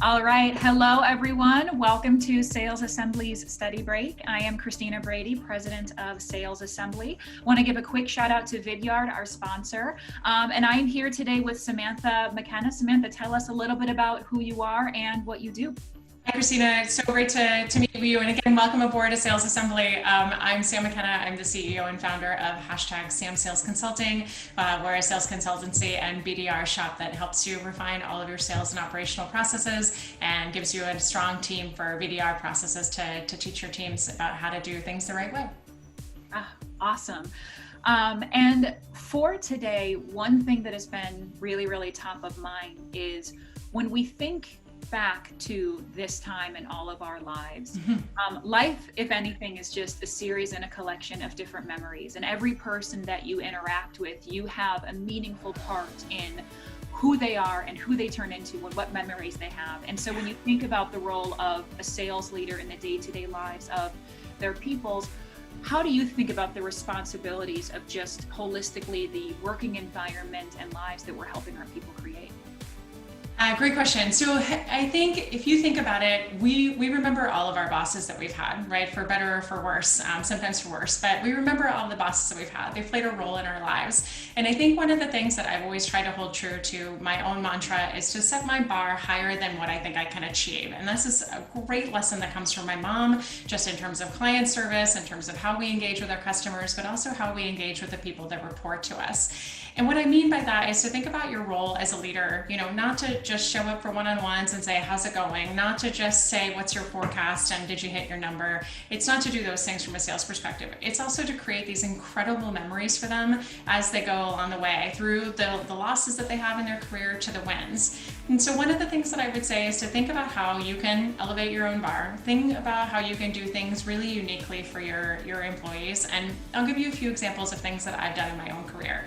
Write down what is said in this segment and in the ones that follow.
All right. Hello, everyone. Welcome to Sales Assembly's Study Break. I am Christina Brady, President of Sales Assembly. Want to give a quick shout out to Vidyard, our sponsor. And I'm here today with Samantha McKenna. Samantha, tell us a little bit about who you are and what you do. Hi, Christina. It's so great to meet you. And again, welcome aboard to Sales Assembly. I'm Sam McKenna. I'm the CEO and founder of #Sam Sales Consulting. We're a sales consultancy and BDR shop that helps you refine all of your sales and operational processes and gives you a strong team for BDR processes to teach your teams about how to do things the right way. Awesome. And for today, one thing that has been really top of mind is when we think back to this time in all of our lives. Life, if anything, is just a series and a collection of different memories. And every person that you interact with, you have a meaningful part in who they are and who they turn into and what memories they have. And so when you think about the role of a sales leader in the day-to-day lives of their peoples, how do you think about the responsibilities of just holistically the working environment and lives that we're helping our people create? Great question. So I think if you think about it, we remember all of our bosses that we've had, right? For better or for worse, sometimes for worse, but we remember all the bosses that we've had. They've played a role in our lives. And I think one of the things that I've always tried to hold true to my own mantra is to set my bar higher than what I think I can achieve. And this is a great lesson that comes from my mom, just in terms of client service, in terms of how we engage with our customers, but also how we engage with the people that report to us. And what I mean by that is to think about your role as a leader, not to just show up for one-on-ones and say, how's it going? Not to just say, what's your forecast and did you hit your number? It's not to do those things from a sales perspective. It's also to create these incredible memories for them as they go along the way, through the losses that they have in their career to the wins. And so one of the things that I would say is to think about how you can elevate your own bar. Think about how you can do things really uniquely for your employees. And I'll give you a few examples of things that I've done in my own career.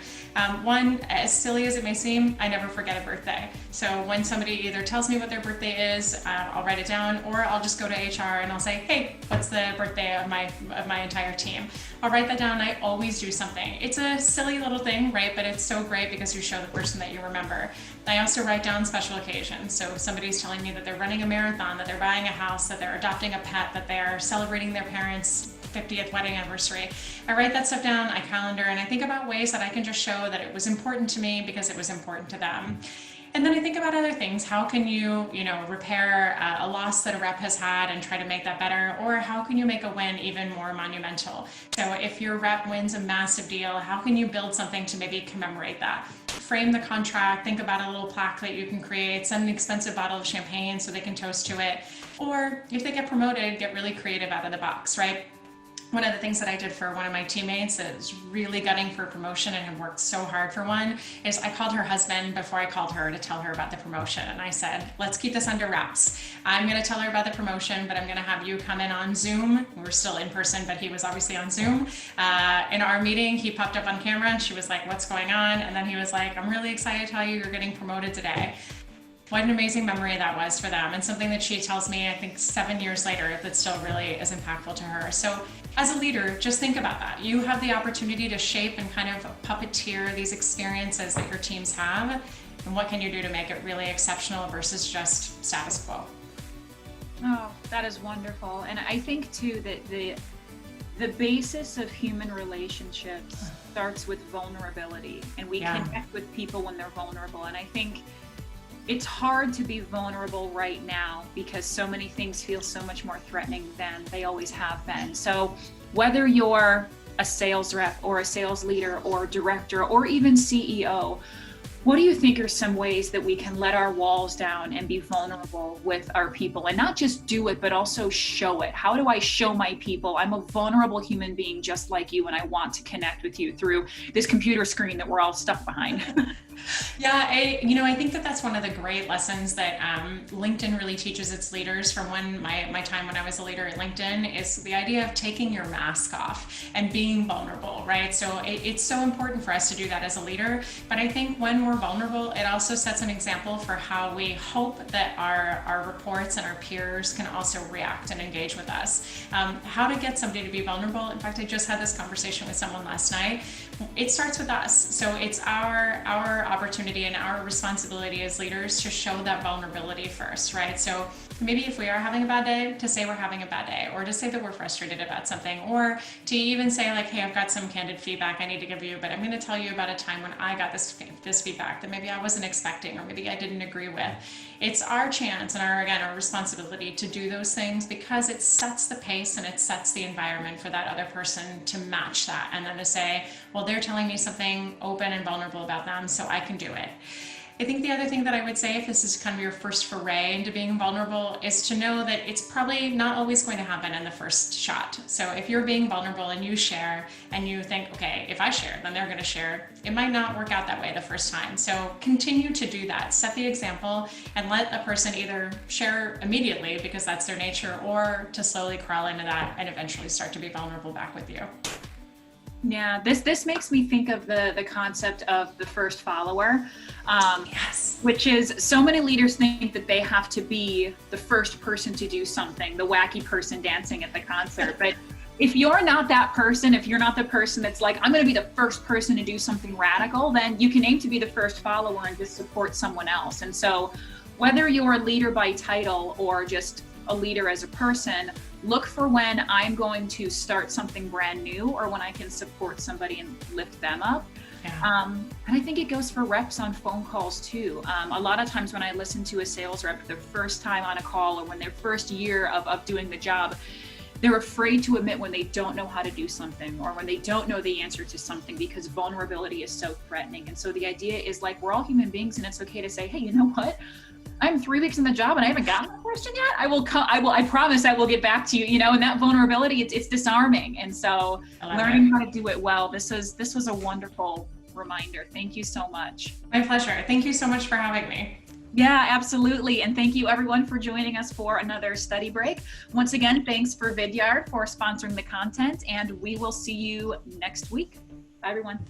One, as silly as it may seem, I never forget a birthday. So when somebody either tells me what their birthday is, I'll write it down, or I'll just go to HR and I'll say, hey, what's the birthday of my entire team? I'll write that down. I always do something. It's a silly little thing, right? But it's so great because you show the person that you remember. I also write down special occasions. So if somebody's telling me that they're running a marathon, that they're buying a house, that they're adopting a pet, that they're celebrating their parents' 50th wedding anniversary, I write that stuff down, I calendar, and I think about ways that I can just show that it was important to me because it was important to them. And then I think about other things. How can you, repair a loss that a rep has had and try to make that better? Or how can you make a win even more monumental? So if your rep wins a massive deal, how can you build something to maybe commemorate that? Frame the contract, think about a little plaque that you can create, send an expensive bottle of champagne so they can toast to it. Or if they get promoted, get really creative out of the box, right? One of the things that I did for one of my teammates that is really gunning for promotion and had worked so hard for one is I called her husband before I called her to tell her about the promotion. And I said, let's keep this under wraps. I'm going to tell her about the promotion, but I'm going to have you come in on Zoom. We're still in person, but he was obviously on Zoom. In our meeting, he popped up on camera and she was like, what's going on? And then he was like, I'm really excited to tell you you're getting promoted today. What an amazing memory that was for them, and something that she tells me, I think 7 years later, that still really is impactful to her. So as a leader, just think about that. You have the opportunity to shape and kind of puppeteer these experiences that your teams have, and what can you do to make it really exceptional versus just status quo? Oh, that is wonderful. And I think too that the basis of human relationships starts with vulnerability, and we connect with people when they're vulnerable. And I think it's hard to be vulnerable right now because so many things feel so much more threatening than they always have been. So whether you're a sales rep or a sales leader or director or even CEO, what do you think are some ways that we can let our walls down and be vulnerable with our people, and not just do it, but also show it? How do I show my people I'm a vulnerable human being just like you, and I want to connect with you through this computer screen that we're all stuck behind? Yeah, I think that that's one of the great lessons that LinkedIn really teaches its leaders from my time when I was a leader at LinkedIn, is the idea of taking your mask off and being vulnerable, right? So it's so important for us to do that as a leader. But I think when we're vulnerable, it also sets an example for how we hope that our reports and our peers can also react and engage with us. How to get somebody to be vulnerable. In fact, I just had this conversation with someone last night. It starts with us. So it's our our opportunity and our responsibility as leaders to show that vulnerability first, right? So maybe if we are having a bad day, to say we're having a bad day, or to say that we're frustrated about something, or to even say like, hey, I've got some candid feedback I need to give you, but I'm going to tell you about a time when I got this feedback that maybe I wasn't expecting, or maybe I didn't agree with. It's our chance and our responsibility to do those things, because it sets the pace and it sets the environment for that other person to match that, and then to say, well, they're telling me something open and vulnerable about them, so I can do it. I think the other thing that I would say, if this is kind of your first foray into being vulnerable, is to know that it's probably not always going to happen in the first shot. So if you're being vulnerable and you share and you think, okay, if I share, then they're going to share, it might not work out that way the first time. So continue to do that. Set the example and let a person either share immediately because that's their nature, or to slowly crawl into that and eventually start to be vulnerable back with you. Yeah, this makes me think of the concept of the first follower. Yes. Which is, so many leaders think that they have to be the first person to do something, the wacky person dancing at the concert. But if you're not that person, if you're not the person that's like, I'm going to be the first person to do something radical, then you can aim to be the first follower and just support someone else. And so whether you're a leader by title or just a leader as a person, look for when I'm going to start something brand new, or when I can support somebody and lift them up. Yeah. And I think it goes for reps on phone calls too. A lot of times when I listen to a sales rep their first time on a call, or when their first year of doing the job, they're afraid to admit when they don't know how to do something, or when they don't know the answer to something, because vulnerability is so threatening. And so the idea is like, we're all human beings, and it's okay to say, hey, you know what? I'm 3 weeks in the job and I haven't gotten a question yet. I promise I will get back to you, and that vulnerability, it's disarming. And so learning how to do it well, this was a wonderful reminder. Thank you so much. My pleasure. Thank you so much for having me. Yeah, absolutely. And thank you everyone for joining us for another study break. Once again, thanks for Vidyard for sponsoring the content, and we will see you next week. Bye everyone.